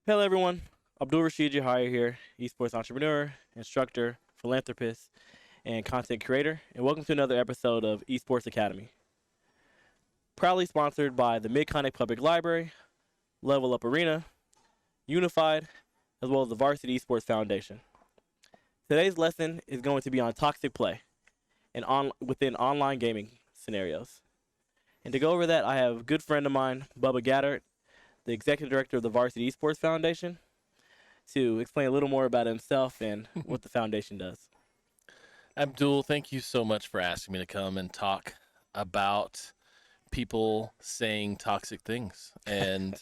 Hello, everyone. Abdul Rashid Jahaya here, esports entrepreneur, instructor, philanthropist, and content creator, and welcome to another episode of Esports Academy. Proudly sponsored by the Mid-Continent Public Library, Level Up Arena, Unified, as well as the Varsity Esports Foundation. Today's lesson is going to be on toxic play within online gaming scenarios. And to go over that, I have a good friend of mine, Bubba Gatter, the executive director of the Varsity Esports Foundation, to explain a little more about himself and what the foundation does. Abdul, thank you so much for asking me to come and talk about people saying toxic things. And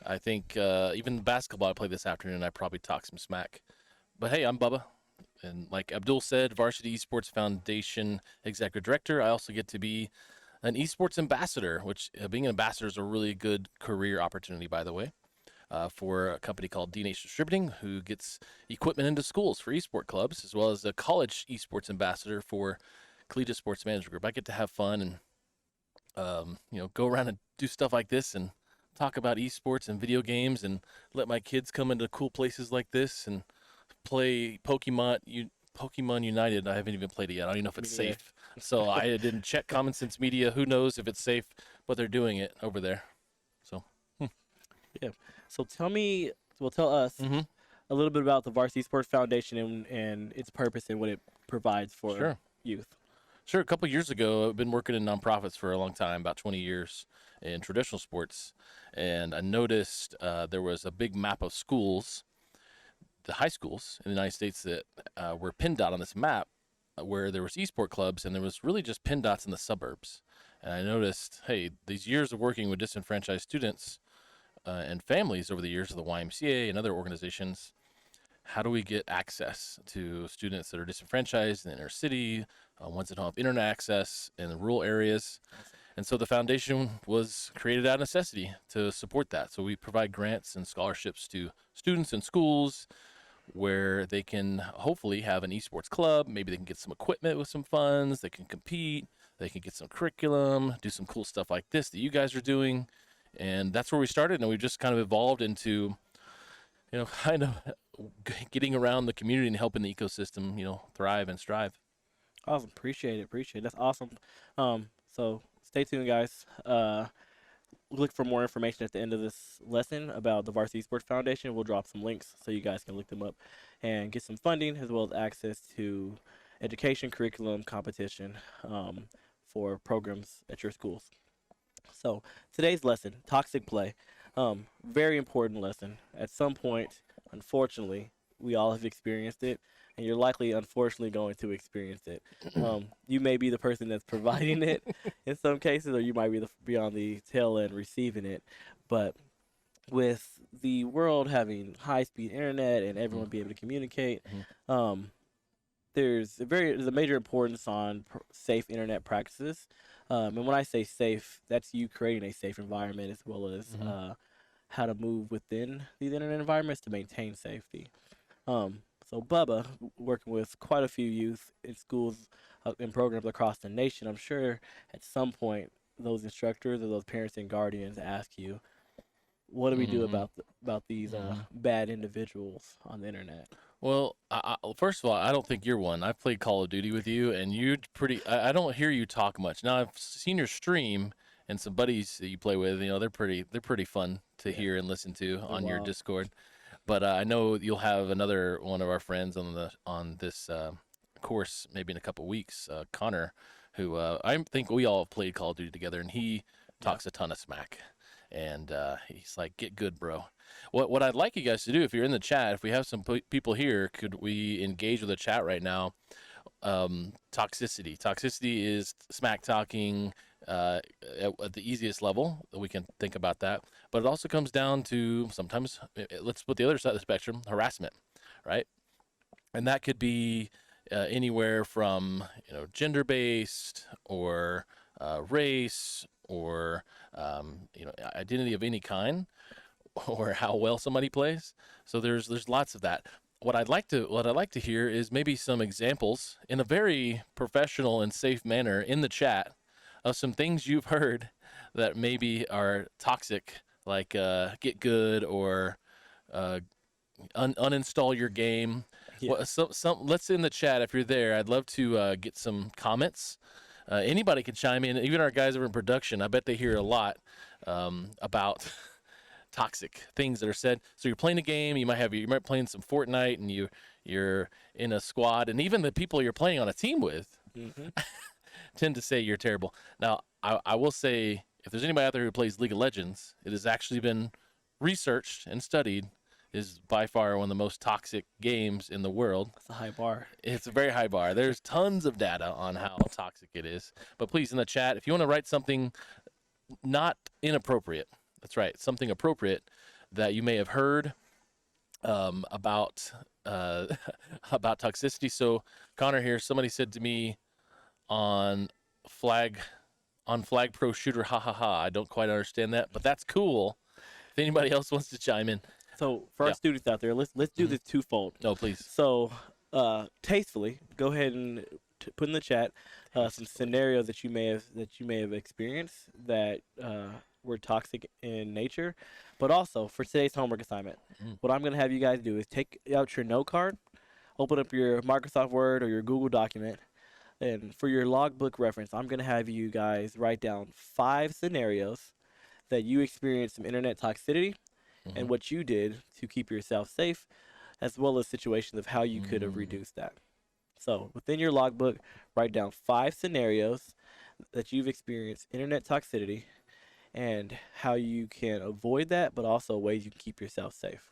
I think even the basketball I played this afternoon, I probably talked some smack. But hey, I'm Bubba. And like Abdul said, Varsity Esports Foundation Executive Director. I also get to be an esports ambassador, which being an ambassador is a really good career opportunity, by the way. For a company called D-Nation Distributing, who gets equipment into schools for esport clubs, as well as a college esports ambassador for Collegiate Sports Management Group. I get to have fun and go around and do stuff like this and talk about esports and video games and let my kids come into cool places like this and play Pokemon United. I haven't even played it yet. I don't even know if it's safe. So I didn't check Common Sense Media. Who knows if it's safe, but they're doing it over there. So Yeah. So tell us a little bit about the Varsity Sports Foundation and its purpose and what it provides for Sure. youth. Sure. A couple of years ago, I've been working in nonprofits for a long time, about 20 years in traditional sports. And I noticed there was a big map of schools, the high schools in the United States that were pinned out on this map where there was esport clubs, and there was really just pin dots in the suburbs. And I noticed, hey, these years of working with disenfranchised students and families over the years of the YMCA and other organizations, how do we get access to students that are disenfranchised in the inner city, ones that don't have internet access in the rural areas? And so the foundation was created out of necessity to support that. So we provide grants and scholarships to students in schools where they can hopefully have an esports club. Maybe they can get some equipment with some funds. They can compete. They can get some curriculum, do some cool stuff like this that you guys are doing. And that's where we started. And we've just kind of evolved into, kind of getting around the community and helping the ecosystem, thrive and strive. Awesome. Appreciate it. That's awesome. So stay tuned, guys. Look for more information at the end of this lesson about the Varsity Sports Foundation. We'll drop some links so you guys can look them up and get some funding as well as access to education, curriculum, competition for programs at your schools. So today's lesson, toxic play, very important lesson. At some point, unfortunately, we all have experienced it, and you're likely, unfortunately, going to experience it. You may be the person that's providing it in some cases, or you might be on the tail end receiving it. But with the world having high-speed internet and everyone being able to communicate, there's a major importance on safe internet practices. And when I say safe, that's you creating a safe environment as well as how to move within these internet environments to maintain safety. So Bubba, working with quite a few youth in schools and programs across the nation, I'm sure at some point those instructors or those parents and guardians ask you, what do we do about these bad individuals on the internet? Well, first of all, I don't think you're one. I've played Call of Duty with you, and you're pretty. I don't hear you talk much. Now I've seen your stream and some buddies that you play with. They're pretty fun to hear and listen to on your Discord. But I know you'll have another one of our friends on this course maybe in a couple weeks, Connor, who I think we all have played Call of Duty together, and he talks a ton of smack. And he's like, "Get good, bro." What I'd like you guys to do, if you're in the chat, if we have some people here, could we engage with the chat right now? Toxicity. Toxicity is smack talking at the easiest level. We can think about that. But it also comes down to sometimes, let's put the other side of the spectrum, harassment, right? And that could be anywhere from, gender-based or race or, identity of any kind, or how well somebody plays. So there's lots of that. What I'd like to hear is maybe some examples in a very professional and safe manner in the chat of some things you've heard that maybe are toxic, like get good or uh, uninstall your game. Yeah. Well, let's in the chat if you're there. I'd love to get some comments. Anybody can chime in, even our guys over in production. I bet they hear a lot about toxic things that are said. So you're playing a game, you might be playing some Fortnite, and you're in a squad, and even the people you're playing on a team with Mm-hmm. tend to say you're terrible. Now, I will say, if there's anybody out there who plays League of Legends, it has actually been researched and studied, is by far one of the most toxic games in the world. That's a high bar. It's a very high bar. There's tons of data on how toxic it is. But please, in the chat, if you want to write something not inappropriate, that's right, something appropriate that you may have heard about about toxicity. So Connor here, somebody said to me on Flag Pro Shooter, ha ha ha. I don't quite understand that, but that's cool. If anybody else wants to chime in. So for our students out there, let's do this twofold. No, please. So tastefully, go ahead and put in the chat some scenarios that you may have experienced that were toxic in nature. But also for today's homework assignment, what I'm going to have you guys do is take out your note card, open up your Microsoft Word or your Google document, and for your logbook reference, I'm going to have you guys write down 5 scenarios that you experienced some internet toxicity and what you did to keep yourself safe, as well as situations of how you could have reduced that. So within your logbook, write down 5 scenarios that you've experienced internet toxicity and how you can avoid that, but also ways you can keep yourself safe.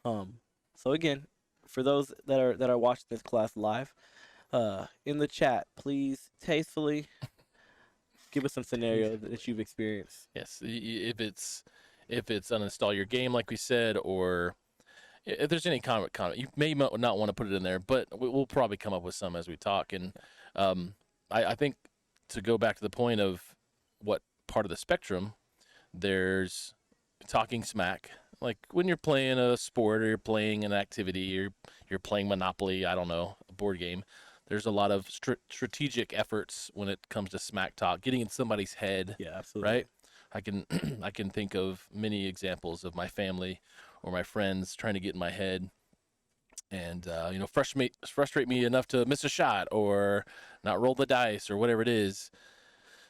So again, for those that are watching this class live, in the chat, please tastefully give us some scenarios that you've experienced. Yes, if it's uninstall your game, like we said, or if there's any comment, you may not want to put it in there, but we'll probably come up with some as we talk. And I think to go back to the point of what part of the spectrum, there's talking smack, like when you're playing a sport or you're playing an activity or you're playing Monopoly, I don't know, a board game. There's a lot of strategic efforts when it comes to smack talk, getting in somebody's head. Yeah, absolutely. Right? I can think of many examples of my family or my friends trying to get in my head and frustrate me enough to miss a shot or not roll the dice or whatever it is.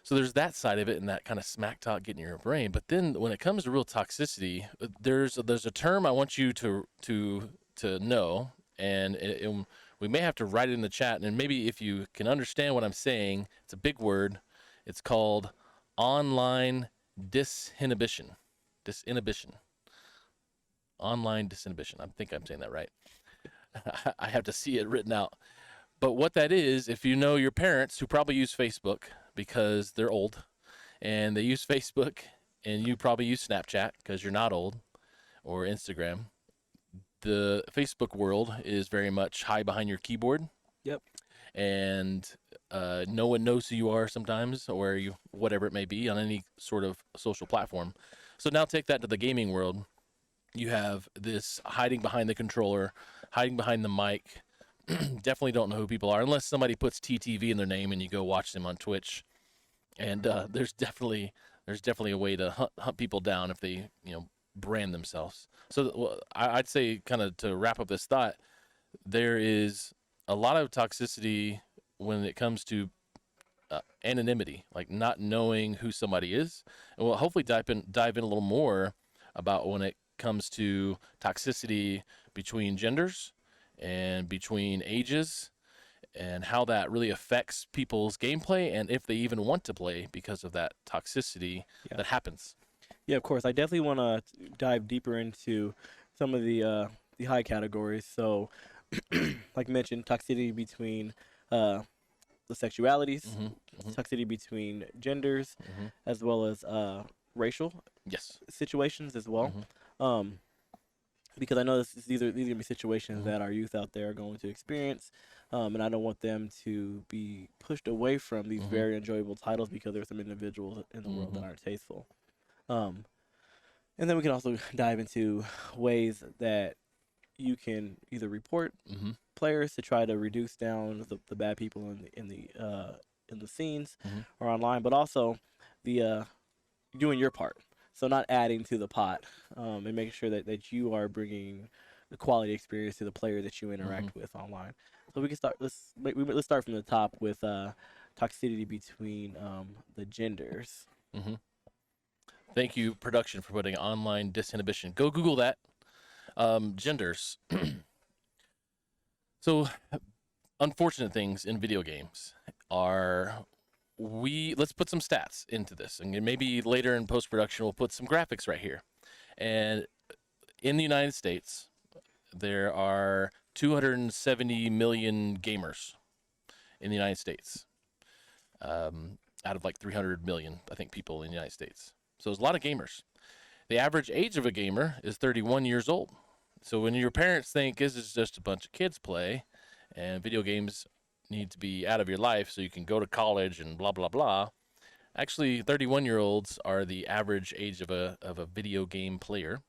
So there's that side of it and that kind of smack talk getting in your brain. But then when it comes to real toxicity, there's a term I want you to know, and we may have to write it in the chat. And maybe if you can understand what I'm saying, it's a big word. It's called online disinhibition. Online disinhibition. I think I'm saying that right. I have to see it written out. But what that is, if you know your parents who probably use Facebook because they're old and they use Facebook, and you probably use Snapchat because you're not old, or Instagram, the Facebook world is very much hide behind your keyboard. Yep. And no one knows who you are sometimes, or whatever it may be on any sort of social platform. So now take that to the gaming world. You have this hiding behind the controller, hiding behind the mic. Definitely don't know who people are unless somebody puts TTV in their name and you go watch them on Twitch. And there's definitely a way to hunt people down if they brand themselves. So I'd say, kind of to wrap up this thought, there is a lot of toxicity when it comes to anonymity, like not knowing who somebody is. And we'll hopefully dive in a little more about when it comes to toxicity between genders and between ages, and how that really affects people's gameplay and if they even want to play because of that toxicity that happens. Yeah, of course. I definitely want to dive deeper into some of the high categories. So, like mentioned, toxicity between the sexualities, toxicity between genders, as well as racial situations as well. Because I know these are going to be situations that our youth out there are going to experience, and I don't want them to be pushed away from these very enjoyable titles because there are some individuals in the world that aren't tasteful. And then we can also dive into ways that you can either report players to try to reduce down the bad people in the scenes or online, but also the doing your part. So not adding to the pot, and making sure that you are bringing the quality experience to the player that you Mm-hmm. interact with online. So we can start. Let's start from the top with toxicity between the genders. Mm-hmm. Thank you, production, for putting online disinhibition. Go Google that. Genders. So, unfortunate things in video games are let's put some stats into this, and maybe later in post production we'll put some graphics right here. And in the United States, there are 270 million gamers in the United States, out of like 300 million, I think, people in the United States. So there's a lot of gamers. The average age of a gamer is 31 years old. So when your parents think this is just a bunch of kids play and video games need to be out of your life so you can go to college and blah, blah, blah, actually 31-year-olds are the average age of a video game player.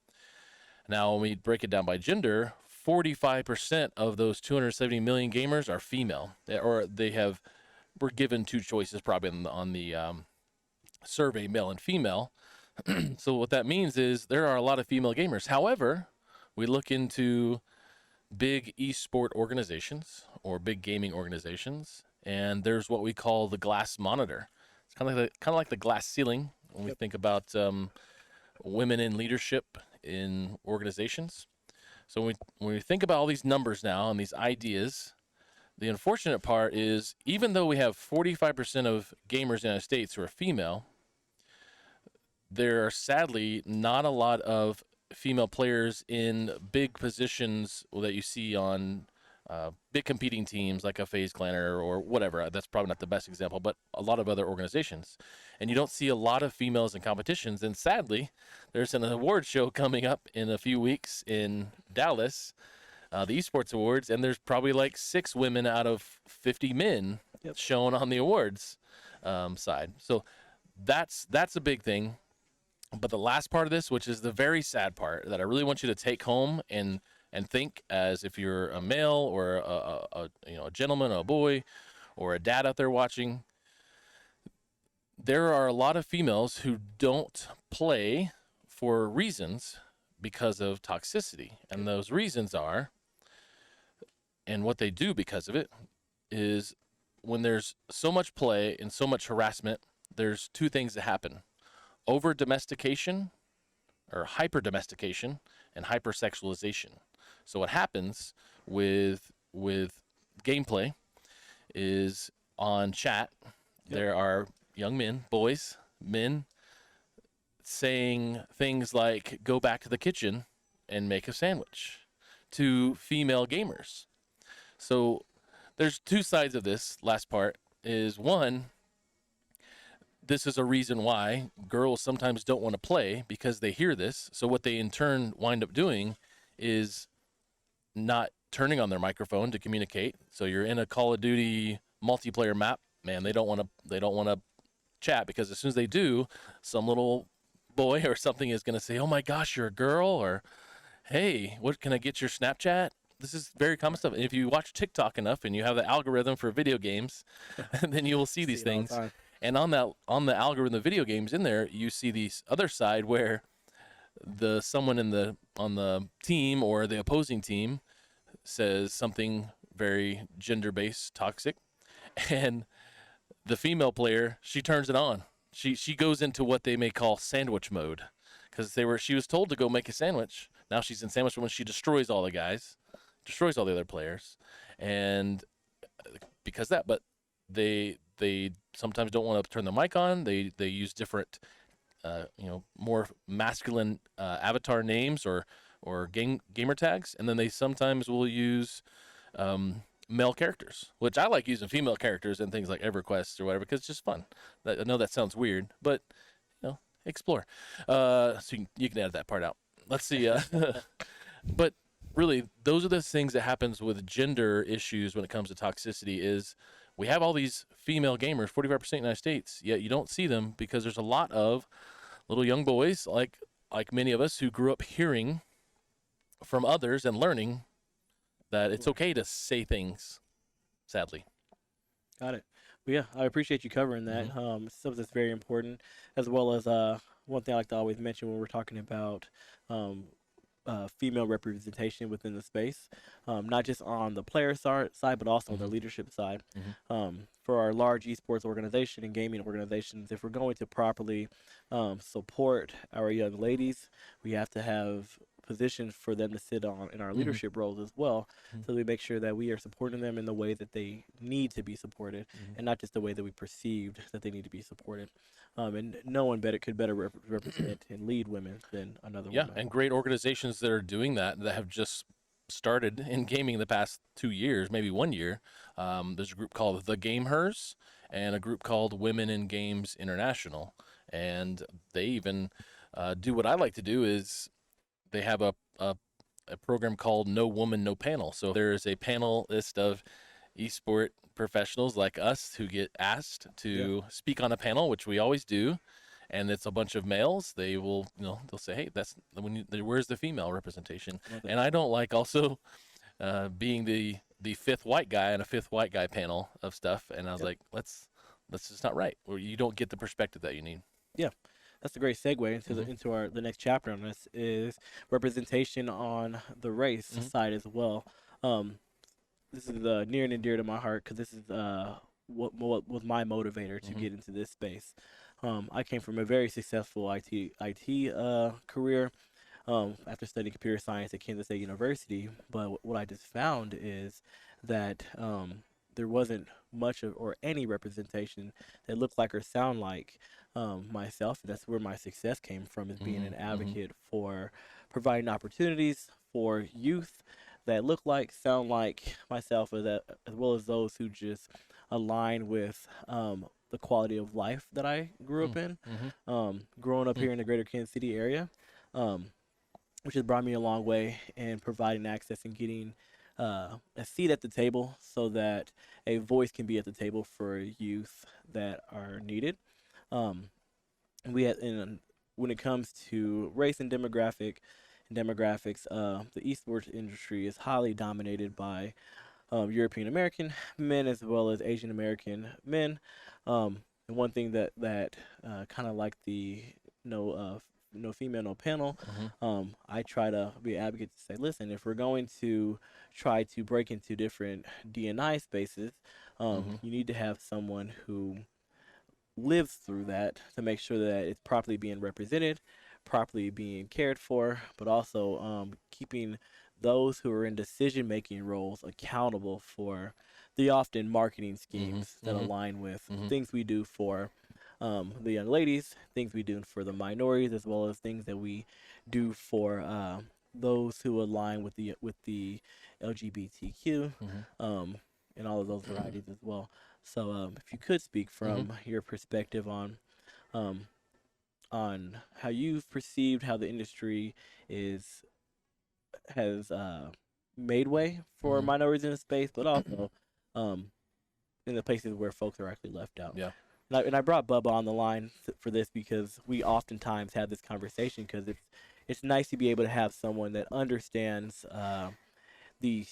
Now, when we break it down by gender, 45% of those 270 million gamers are female, or were given two choices probably on the survey, male and female. So what that means is there are a lot of female gamers. However, we look into big esport organizations or big gaming organizations, and there's what we call the glass monitor. It's kind of like the glass ceiling when we think about women in leadership in organizations. So when we think about all these numbers now and these ideas, the unfortunate part is even though we have 45% of gamers in the United States who are female, there are sadly not a lot of female players in big positions that you see on big competing teams like a FaZe Clanner or whatever. That's probably not the best example, but a lot of other organizations. And you don't see a lot of females in competitions. And sadly, there's an award show coming up in a few weeks in Dallas, the Esports Awards, and there's probably like 6 women out of 50 men shown on the awards side. So that's a big thing. But the last part of this, which is the very sad part that I really want you to take home and think as if you're a male or a gentleman, a boy, or a dad out there watching, there are a lot of females who don't play for reasons because of toxicity. And those reasons are, and what they do because of it, is when there's so much play and so much harassment, there's 2 things that happen. Over domestication or hyper domestication and hypersexualization. So what happens with gameplay is on chat, there are young men, boys, men saying things like go back to the kitchen and make a sandwich to female gamers. So there's 2 sides of this. Last part is, one, this is a reason why girls sometimes don't want to play because they hear this. So what they in turn wind up doing is not turning on their microphone to communicate. So you're in a Call of Duty multiplayer map, man, they don't want to chat, because as soon as they do, some little boy or something is going to say, "Oh my gosh, you're a girl," or "Hey, what can I get your Snapchat?" This is very common stuff. And if you watch TikTok enough and you have the algorithm for video games, then you will see these things. And on the algorithm of video games in there, you see these other side where someone on the team or the opposing team says something very gender-based, toxic, and the female player, she turns it on. She goes into what they may call sandwich mode, because she was told to go make a sandwich. Now she's in sandwich mode. She destroys all the guys, destroys all the other players, and because that, but they sometimes don't want to turn the mic on. They use different, more masculine avatar names or gamer tags, and then they sometimes will use male characters, which I like using female characters in things like EverQuest or whatever because it's just fun. I know that sounds weird, but explore. So you can edit that part out. Let's see. But really, those are the things that happens with gender issues when it comes to toxicity. Is we have all these female gamers, 45% in the United States, yet you don't see them because there's a lot of little young boys like many of us who grew up hearing from others and learning that it's okay to say things, sadly. Got it. Well, yeah, I appreciate you covering that. Something that's very important, as well as one thing I like to always mention when we're talking about um, female representation within the space, not just on the player side, but also on the Mm-hmm. leadership side. Mm-hmm. For our large esports organization and gaming organizations, if we're going to properly support our young ladies, we have to have positions for them to sit on in our Mm-hmm. leadership roles as well, so we make sure that we are supporting them in the way that they need to be supported, Mm-hmm. and not just the way that we perceived that they need to be supported. And no one better could better represent and lead women than another Yeah, woman. and great organizations that are doing that, that have just started in gaming the past 2 years, maybe 1 year. There's a group called The Gamers and a group called Women in Games International, and they even do what I like to do is they have a program called No Woman No Panel. So there's a panel list of esport professionals like us who get asked Yeah, to speak on a panel, which we always do, and it's a bunch of males. They will, they'll say, "Hey, that's where's the female representation?" love it. And I don't like also being the fifth white guy on a fifth white guy panel of stuff. And I was Yep. like, that's just not right. Or you don't get the perspective that you need. Yeah, that's a great segue into Mm-hmm. the next chapter on this is representation on the race Mm-hmm. side as well. Um, this is near and dear to my heart because this is what was my motivator to Mm-hmm. get into this space. I came from a very successful IT career after studying computer science at Kansas State University. But what I just found is that there wasn't much of, or any representation that looked like or sound like myself. That's where my success came from, is being an Mm-hmm. Mm-hmm. advocate for providing opportunities for youth that look like, sound like myself, as well as those who just align with the quality of life that I grew up in. Mm-hmm. Growing up Mm-hmm. here in the greater Kansas City area, um, which has brought me a long way in providing access and getting a seat at the table so that a voice can be at the table for youth that are needed. Um, we had in When it comes to race and demographics, the esports industry is highly dominated by European American men as well as Asian American men. And one thing that kind of like the no no female no panel, Mm-hmm. I try to be an advocate to say, listen, if we're going to try to break into different DNI spaces, Mm-hmm. you need to have someone who lives through that to make sure that it's properly being represented, properly being cared for, but also keeping those who are in decision making roles accountable for the often marketing Mm-hmm. schemes that Mm-hmm. align with Mm-hmm. things we do for the young ladies, things we do for the minorities, as well as things that we do for those who align with the LGBTQ Mm-hmm. and all of those varieties as well. So, if you could speak Mm-hmm. from your perspective um, on how you've perceived how the industry is has made way for Mm-hmm. minorities in the space, but also um, in the places where folks are actually left out. Yeah. And I brought Bubba on the line for this because we oftentimes have this conversation because it's nice to be able to have someone that understands the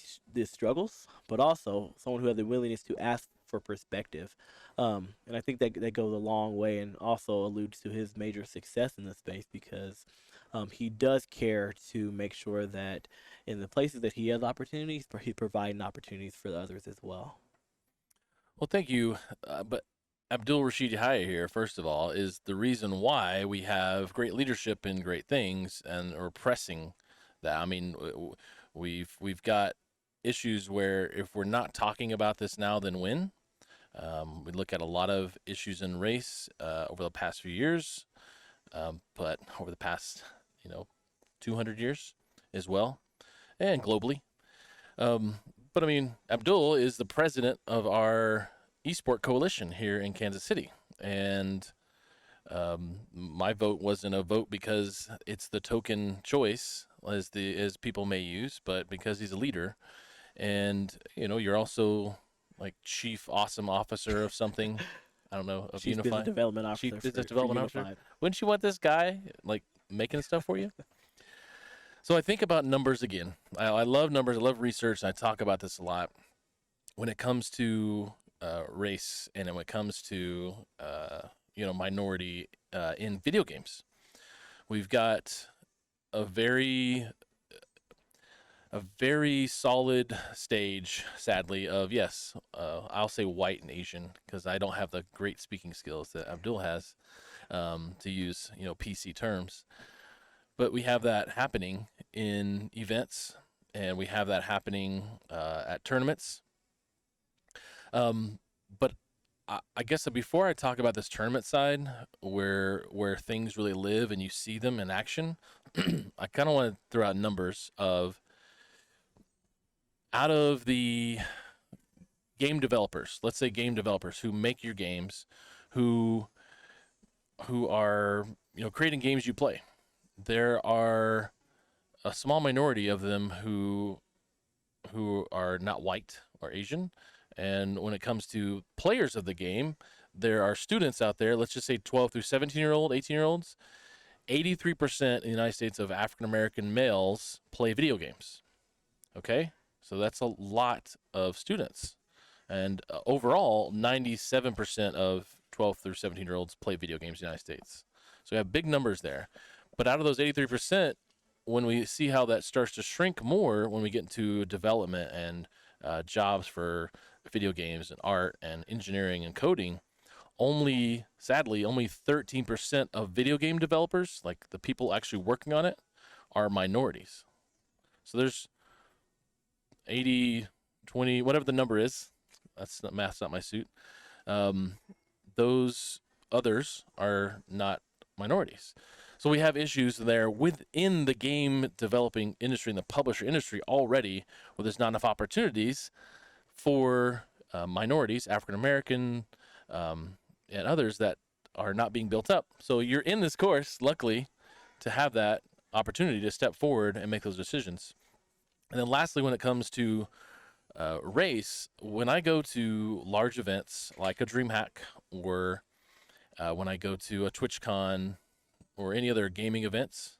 struggles, but also someone who has the willingness to ask for perspective. And I think that goes a long way and also alludes to his major success in the space because he does care to make sure that in the places that he has opportunities, he's providing opportunities for the others as well. Well, thank you. But Abdul Rashid Haya here, first of all, is the reason why we have great leadership in great things and are pressing that. I mean, we've got issues where if we're not talking about this now, then when? We look at a lot of issues in race over the past few years, but over the past, 200 years as well, and globally. Um, but I mean, Abdul is the president of our esport coalition here in Kansas City, and my vote wasn't a vote because it's the token choice as people may use, but because he's a leader, and you're also like chief awesome officer of something. I don't know, of Chief Business Unify, Development chief Officer business for development officer. Unified. Wouldn't you want this guy like making stuff for you? So I think about numbers again. I love numbers. I love research. And I talk about this a lot when it comes to race and when it comes to minority in video games. We've got a very solid stage, sadly, of yes, I'll say white and Asian because I don't have the great speaking skills that Abdul has to use PC terms. But we have that happening in events, and we have that happening at tournaments. But I guess before I talk about this tournament side, where things really live and you see them in action, I kind of want to throw out numbers of out of the game developers. Let's say game developers who make your games, who are creating games you play. There are a small minority of them who are not white or Asian. And when it comes to players of the game, there are students out there, let's just say 12 through 17-year-old, 18-year-olds. 83% in the United States of African American males play video games. Okay? So that's a lot of students. And overall, 97% of 12 through 17-year-olds play video games in the United States. So we have big numbers there. But out of those 83%, when we see how that starts to shrink more when we get into development and jobs for video games and art and engineering and coding, sadly, only 13% of video game developers, like the people actually working on it, are minorities. So there's 80, 20, whatever the number is. That's not math's not my suit. Those others are not minorities. So we have issues there within the game developing industry and the publisher industry already, where there's not enough opportunities for minorities, African American, and others that are not being built up. So you're in this course, luckily, to have that opportunity to step forward and make those decisions. And then lastly, when it comes to race, when I go to large events like a DreamHack or when I go to a TwitchCon or any other gaming events,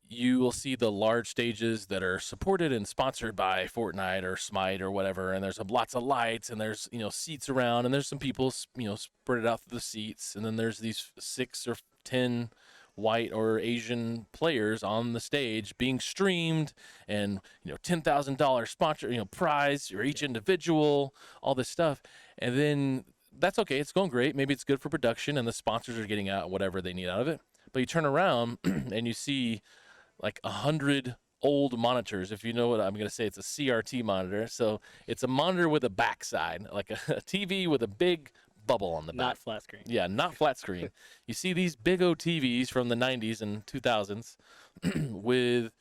you will see the large stages that are supported and sponsored by Fortnite or Smite or whatever, and there's lots of lights and there's seats around and there's some people spread out through the seats, and then there's these 6 or 10 white or Asian players on the stage being streamed, and $10,000 sponsor prize for each individual, all this stuff. And then that's okay, it's going great, maybe it's good for production and the sponsors are getting out whatever they need out of it. But you turn around and you see like 100 old monitors. If you know what I'm going to say, it's a CRT monitor. So it's a monitor with a backside, like a TV with a big bubble on the back. Not flat screen. Yeah, not flat screen. You see these big old TVs from the 90s and 2000s with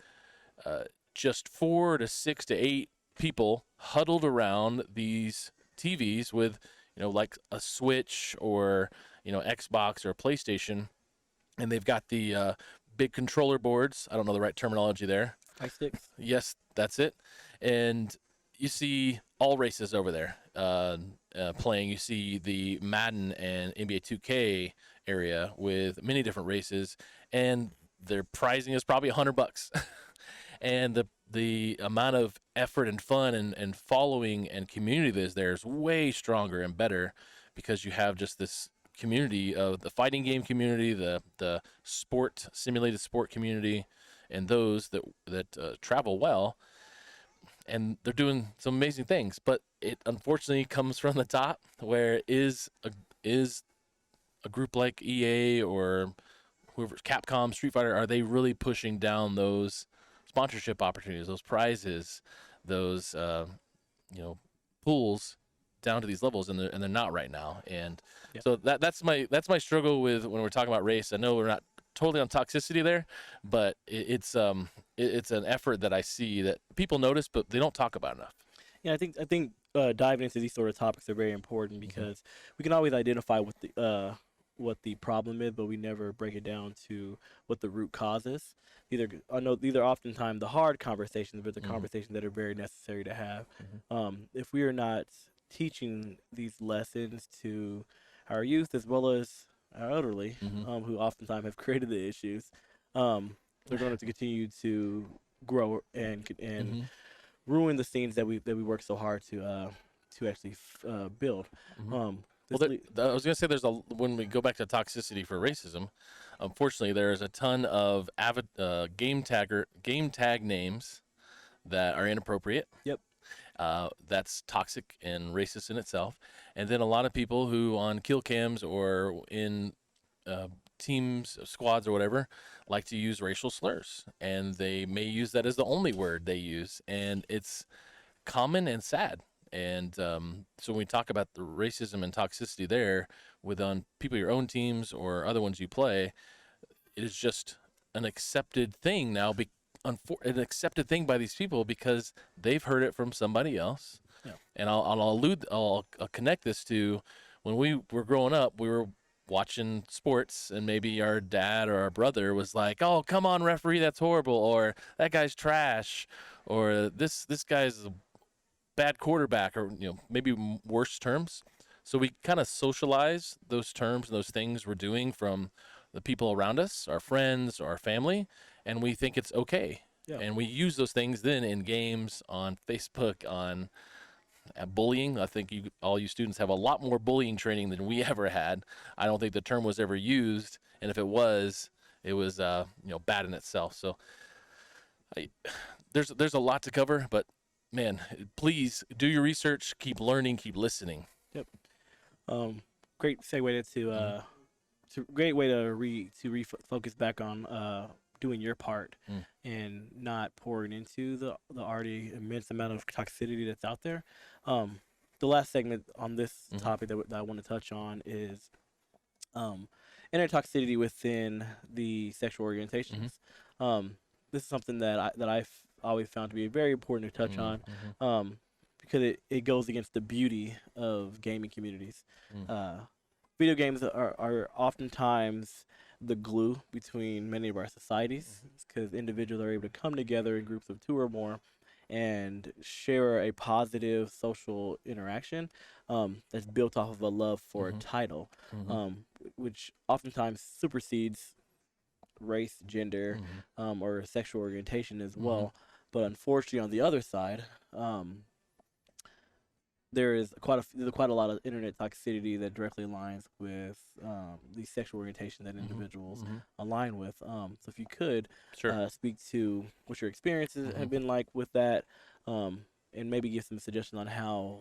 just 4 to 6 to 8 people huddled around these TVs with, like a Switch or, Xbox or a PlayStation. And they've got the big controller boards. I don't know the right terminology there. Sticks. Yes, that's it. And you see all races over there playing. You see the Madden and NBA 2K area with many different races, and their pricing is probably $100. And the amount of effort and fun and following and community that is there is way stronger and better because you have just this community of the fighting game community, the simulated sport community, and those that travel well, and they're doing some amazing things. But it unfortunately comes from the top, where is a group like EA or whoever, Capcom, Street Fighter, are they really pushing down those sponsorship opportunities, those prizes, those pools down to these levels, and they're not right now. And so that's my struggle with when we're talking about race. I know we're not totally on toxicity there, but it's an effort that I see that people notice, but they don't talk about enough. Yeah, I think diving into these sort of topics are very important because we can always identify what the problem is, but we never break it down to what the root cause is. These are oftentimes the hard conversations, but the conversations that are very necessary to have. If we are not teaching these lessons to our youth as well as our elderly, who oftentimes have created the issues, they're going to continue to grow and ruin the scenes that we work so hard to actually build. This I was gonna say when we go back to toxicity for racism, unfortunately, there's a ton of game tag names that are inappropriate. Yep. That's toxic and racist in itself. And then a lot of people who on kill cams or in teams, squads, or whatever, like to use racial slurs, and they may use that as the only word they use, and it's common and sad. And so when we talk about the racism and toxicity there with on people your own teams or other ones you play, it is just an accepted thing now. An accepted thing by these people because they've heard it from somebody else. Yeah. And I'll connect this to when we were growing up. We were watching sports, and maybe our dad or our brother was like, "Oh, come on, referee, that's horrible," or "That guy's trash," or "This guy's a bad quarterback," or maybe worse terms. So we kind of socialize those terms and those things we're doing from the people around us, our friends, or our family, and we think it's okay. Yeah. And we use those things then in games, on Facebook, on bullying. I think all you students have a lot more bullying training than we ever had. I don't think the term was ever used, and if it was bad in itself. So there's a lot to cover, but man, please do your research, keep learning, keep listening. Yep. Great segue great way to refocus back on doing your part and not pouring into the already immense amount of toxicity that's out there. The last segment on this topic that I want to touch on is intertoxicity within the sexual orientations. This is something that I've always found to be very important to touch on because it goes against the beauty of gaming communities. Video games are oftentimes the glue between many of our societies because individuals are able to come together in groups of 2 or more and share a positive social interaction that's built off of a love for a title, which oftentimes supersedes race, gender, or sexual orientation as well. But unfortunately, on the other side, there is quite a lot of internet toxicity that directly aligns with the sexual orientation that individuals align with. So if you could speak to what your experiences have been like with that, and maybe give some suggestions on how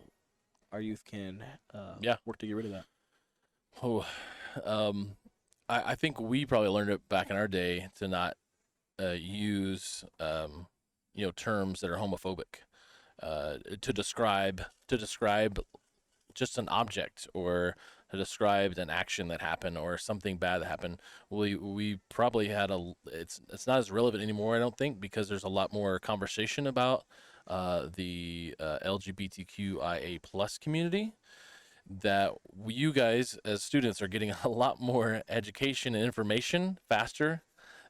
our youth can work to get rid of that. I think we probably learned it back in our day to not use terms that are homophobic. To describe just an object or to describe an action that happened or something bad that happened. We probably had it's not as relevant anymore, I don't think, because there's a lot more conversation about the LGBTQIA plus community, that you guys as students are getting a lot more education and information faster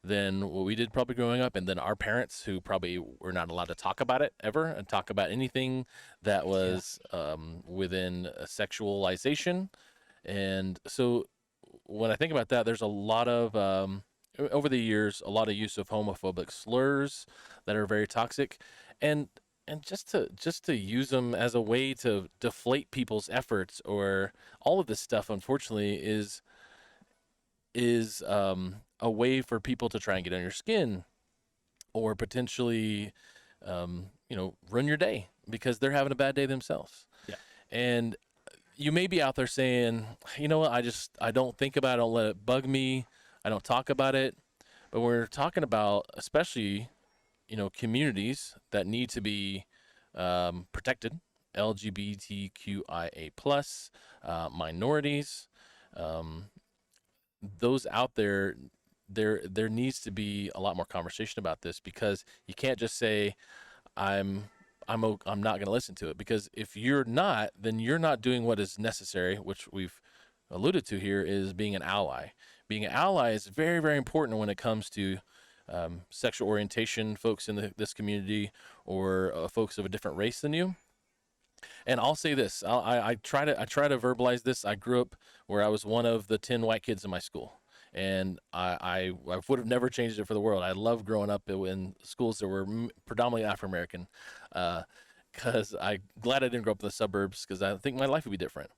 than what we did probably growing up, and then our parents who probably were not allowed to talk about it ever and talk about anything that was within sexualization. And so when I think about that, there's a lot of over the years, a lot of use of homophobic slurs that are very toxic, and just to use them as a way to deflate people's efforts, or all of this stuff, unfortunately, is a way for people to try and get on your skin, or potentially, run your day because they're having a bad day themselves. Yeah. And you may be out there saying, you know what, I don't think about it, I don't let it bug me, I don't talk about it. But we're talking about, especially, communities that need to be protected, LGBTQIA plus, minorities, those out there. There needs to be a lot more conversation about this, because you can't just say I'm not going to listen to it, because if you're not, then you're not doing what is necessary, which we've alluded to here, is being an ally. Being an ally is very, very important when it comes to sexual orientation, folks in this community, or folks of a different race than you. And I'll say this: I try to verbalize this. I grew up where I was one of the 10 white kids in my school. And I would have never changed it for the world. I loved growing up in schools that were predominantly Afro-American, because I'm glad I didn't grow up in the suburbs, because I think my life would be different.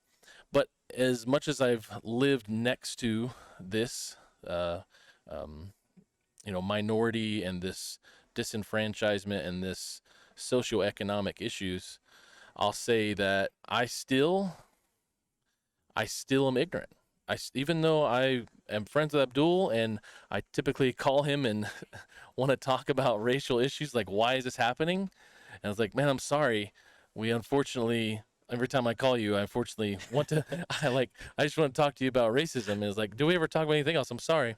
But as much as I've lived next to this, uh, um, minority and this disenfranchisement and this socioeconomic issues, I'll say that I still am ignorant. Even though I am friends with Abdul and I typically call him and want to talk about racial issues, like why is this happening? And I was like, man, I'm sorry. We unfortunately, every time I call you, I unfortunately want to, I just want to talk to you about racism. And it's like, do we ever talk about anything else? I'm sorry.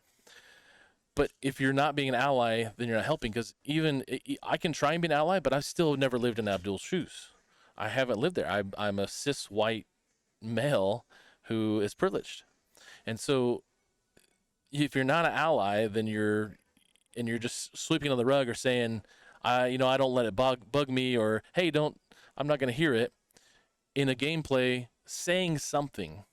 But if you're not being an ally, then you're not helping. Because I can try and be an ally, but I've still never lived in Abdul's shoes. I haven't lived there. I'm a cis white male who is privileged. And so if you're not an ally, then you're just sweeping on the rug or saying, I don't let it bug me, or hey, I'm not going to hear it. In a gameplay, saying something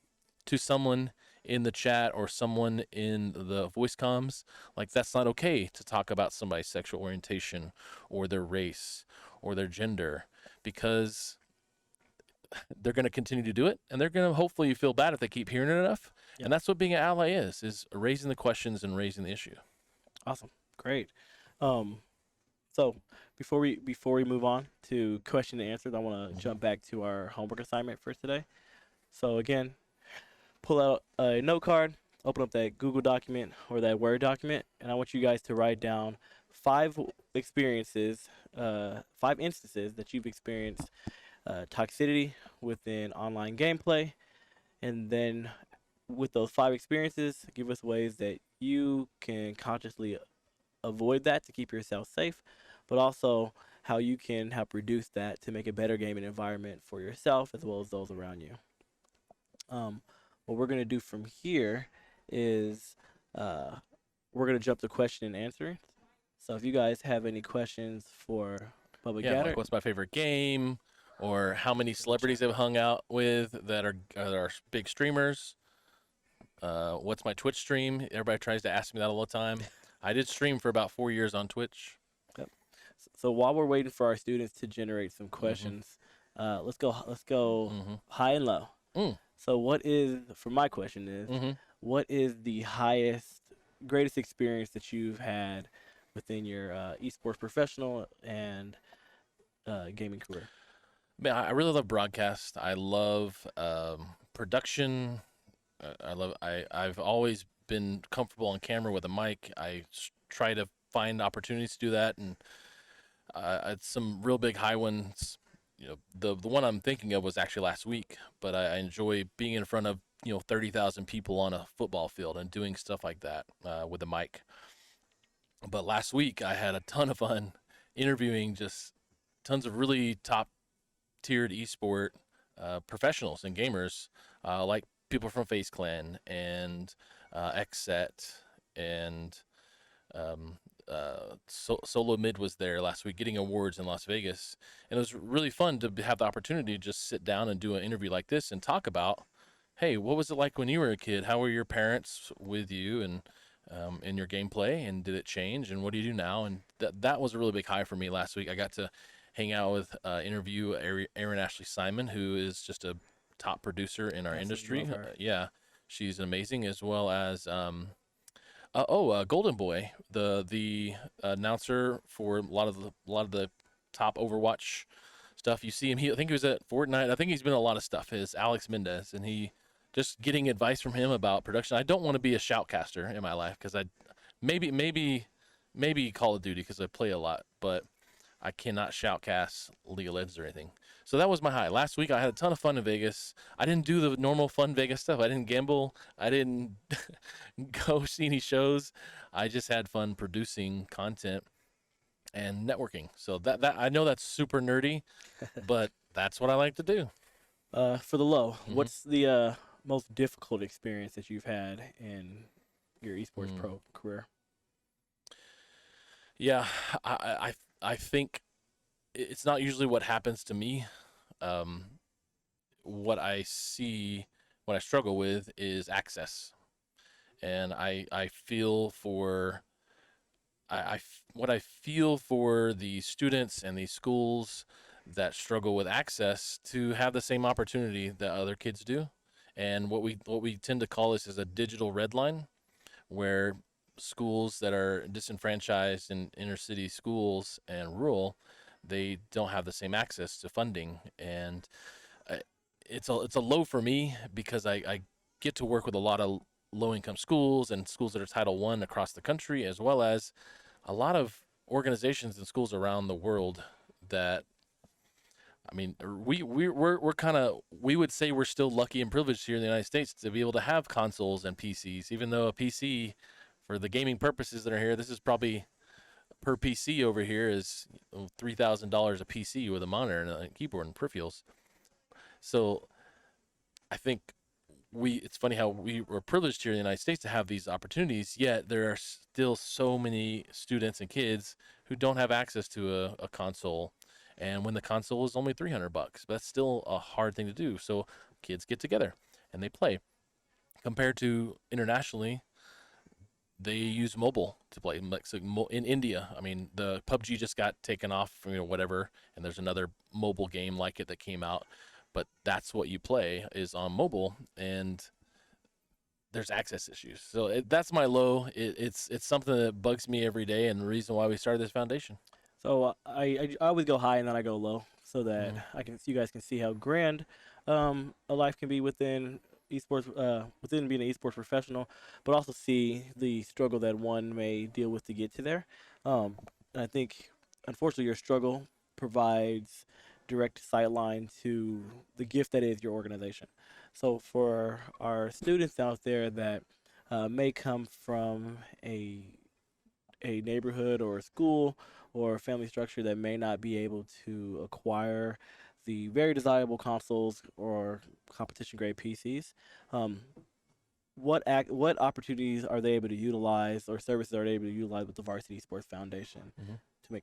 to someone in the chat or someone in the voice comms, like that's not okay to talk about somebody's sexual orientation or their race or their gender, because they're going to continue to do it, and they're going to hopefully feel bad if they keep hearing it enough. Yeah. And that's what being an ally is raising the questions and raising the issue. Awesome. Great. So before we move on to question and answers, I want to jump back to our homework assignment for today. So again, pull out a note card, open up that Google document or that Word document, and I want you guys to write down 5 experiences, 5 instances that you've experienced toxicity within online gameplay, and then with those 5 experiences, give us ways that you can consciously avoid that to keep yourself safe, but also how you can help reduce that to make a better gaming environment for yourself as well as those around you. What we're going to do from here is we're going to jump to question and answer. So if you guys have any questions for Bubba Yeah, Gatter, like what's my favorite game, or how many celebrities I've hung out with that are big streamers. What's my Twitch stream? Everybody tries to ask me that all the time. I did stream for about 4 years on Twitch. Yep. So while we're waiting for our students to generate some questions, let's go high and low. So for my question is, what is the greatest experience that you've had within your esports professional and gaming career? Man, I really love broadcast. I love production. I've always been comfortable on camera with a mic. I try to find opportunities to do that, and some real big high ones. The one I'm thinking of was actually last week, but I enjoy being in front of 30,000 people on a football field and doing stuff like that with a mic. But last week I had a ton of fun interviewing just tons of really top tiered esport professionals and gamers, like people from Face Clan and Xset and Solo Mid was there last week getting awards in Las Vegas, and it was really fun to have the opportunity to just sit down and do an interview like this and talk about, hey, what was it like when you were a kid? How were your parents with you and in your gameplay, and did it change, and what do you do now? And that was a really big high for me last week. I got to hang out with interview Aaron Ashley Simon, who is just a top producer in our industry. Yeah, she's amazing, as well as Golden Boy, the announcer for a lot of the top Overwatch stuff. You see him. I think he was at Fortnite. I think he's been in a lot of stuff. Is Alex Mendez, and he just getting advice from him about production. I don't want to be a shoutcaster in my life because I maybe Call of Duty because I play a lot, but I cannot shoutcast League of Legends or anything. So that was my high. Last week I had a ton of fun in Vegas. I didn't do the normal fun Vegas stuff. I didn't gamble. I didn't go see any shows. I just had fun producing content and networking. So that I know that's super nerdy, but that's what I like to do. For the low, what's the most difficult experience that you've had in your esports pro career? Yeah, I think it's not usually what happens to me. What I struggle with is access, and I feel for what I feel for the students and these schools that struggle with access to have the same opportunity that other kids do, And what we tend to call this is a digital red line, where schools that are disenfranchised in inner city schools and rural, they don't have the same access to funding. And uh, it's a low for me because I get to work with a lot of low income schools and schools that are Title One across the country, as well as a lot of organizations and schools around the world that, I mean, we're kind of, we would say we're still lucky and privileged here in the United States to be able to have consoles and PCs, even though a PC, for the gaming purposes that are here, this is probably per PC over here is $3,000 a PC with a monitor and a keyboard and peripherals. So I think it's funny how we were privileged here in the United States to have these opportunities, yet there are still so many students and kids who don't have access to a console. And when the console is only $300, that's still a hard thing to do. So kids get together and they play. Compared to internationally, they use mobile to play. Like, so in India, I mean, the PUBG just got taken off, whatever, and there's another mobile game like it that came out, but that's what you play is on mobile, and there's access issues. So that's my low. It's something that bugs me every day, and the reason why we started this foundation. So I always go high and then I go low so that Mhm. you guys can see how grand a life can be within esports, within being an esports professional, but also see the struggle that one may deal with to get to there. And I think, unfortunately, your struggle provides direct sightline to the gift that is your organization. So for our students out there that may come from a neighborhood or a school or a family structure that may not be able to acquire the very desirable consoles or competition grade PCs. Um, what opportunities are they able to utilize or services are they able to utilize with the Varsity Sports Foundation Mhm.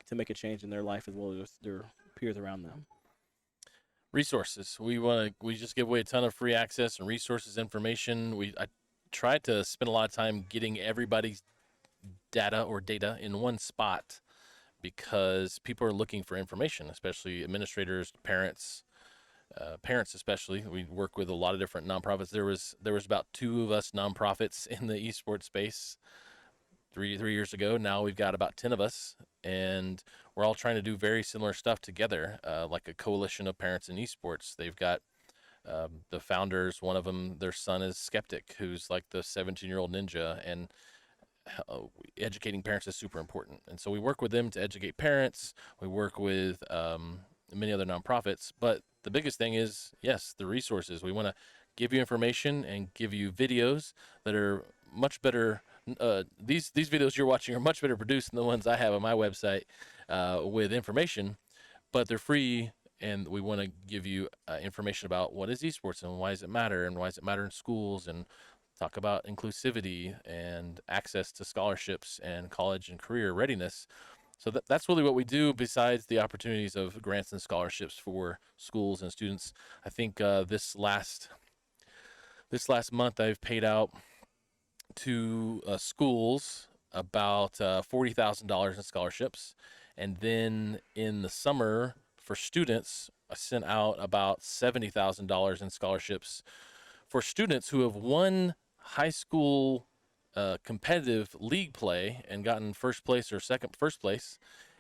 to make a change in their life as well as their peers around them? Resources. We just give away a ton of free access and resources, information. I tried to spend a lot of time getting everybody's data in one spot because people are looking for information, especially administrators, parents, parents especially. We work with a lot of different nonprofits. There was about two of us nonprofits in the esports space three years ago. Now we've got about 10 of us, and we're all trying to do very similar stuff together, like a coalition of parents in esports. They've got the founders. One of them, their son is Skeptic, who's like the 17-year-old ninja, and educating parents is super important. And so we work with them to educate parents. We work with many other nonprofits, but the biggest thing is, yes, the resources. We want to give you information and give you videos that are much better. These videos you're watching are much better produced than the ones I have on my website with information, but they're free. And we want to give you information about what is esports and why does it matter, and why does it matter in schools, and talk about inclusivity and access to scholarships and college and career readiness. So that's really what we do, besides the opportunities of grants and scholarships for schools and students. I think this last month I've paid out to schools about $40,000 in scholarships, and then in the summer for students, I sent out about $70,000 in scholarships for students who have won high school competitive league play and gotten first place,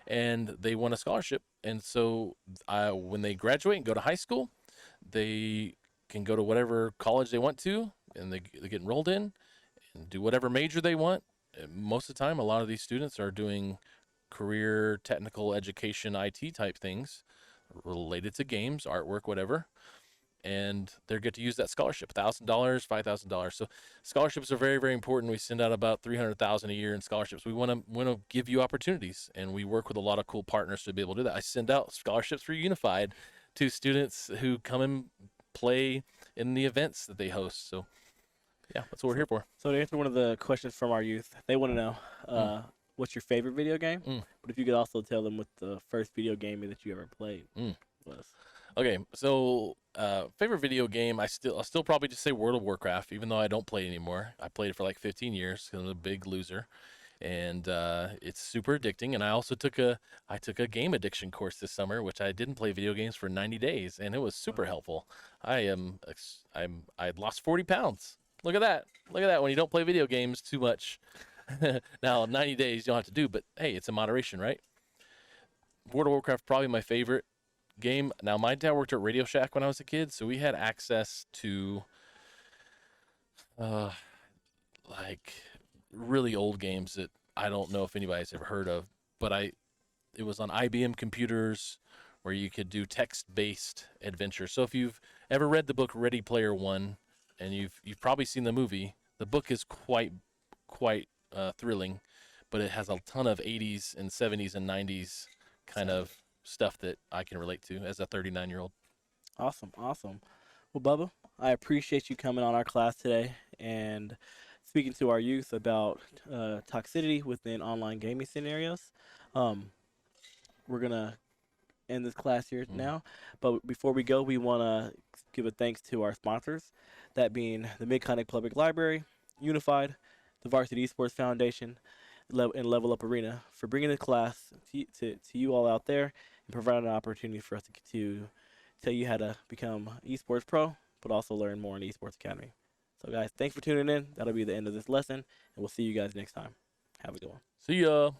and they won a scholarship. And so when they graduate and go to high school, they can go to whatever college they want to, and they get enrolled in and do whatever major they want. And most of the time, a lot of these students are doing career, technical education, IT type things related to games, artwork, whatever, and they get to use that scholarship, $1,000, $5,000. So scholarships are very, very important. We send out about 300,000 a year in scholarships. We want to give you opportunities, and we work with a lot of cool partners to be able to do that. I send out scholarships for Unified to students who come and play in the events that they host. So yeah, that's what we're So, here for. so to answer one of the questions from our youth, they want to know Mm. what's your favorite video game, Mm. but if you could also tell them what the first video game that you ever played Mm. was. Okay, so favorite video game, I'll still probably just say World of Warcraft, even though I don't play it anymore. I played it for like 15 years because I'm a big loser. and it's super addicting. And I also took a game addiction course this summer, which I didn't play video games for 90 days, and it was super Wow. helpful. I lost 40 pounds. Look at that! Look at that! When you don't play video games too much. Now 90 days you don't have to do, but hey, it's in moderation, right? World of Warcraft probably my favorite game. Now my dad worked at Radio Shack when I was a kid, so we had access to uh, like really old games that I don't know if anybody's ever heard of, but it was on IBM computers where you could do text-based adventure. So if you've ever read the book Ready Player One, and you've probably seen the movie, the book is quite thrilling, but it has a ton of 80s and 70s and 90s kind Exciting. of stuff that I can relate to as a 39-year-old. Awesome, awesome. Well, Bubba, I appreciate you coming on our class today and speaking to our youth about toxicity within online gaming scenarios. Um, we're gonna end this class here Mm. now, but before we go, we want to give a thanks to our sponsors, that being the Mid-Continent Public Library, Unified, the Varsity Esports Foundation, and Level Up Arena for bringing the class to you all out there and providing an opportunity for us to tell you how to become esports pro, but also learn more in the Esports Academy. So, guys, thanks for tuning in. That'll be the end of this lesson, and we'll see you guys next time. Have a good one. See ya.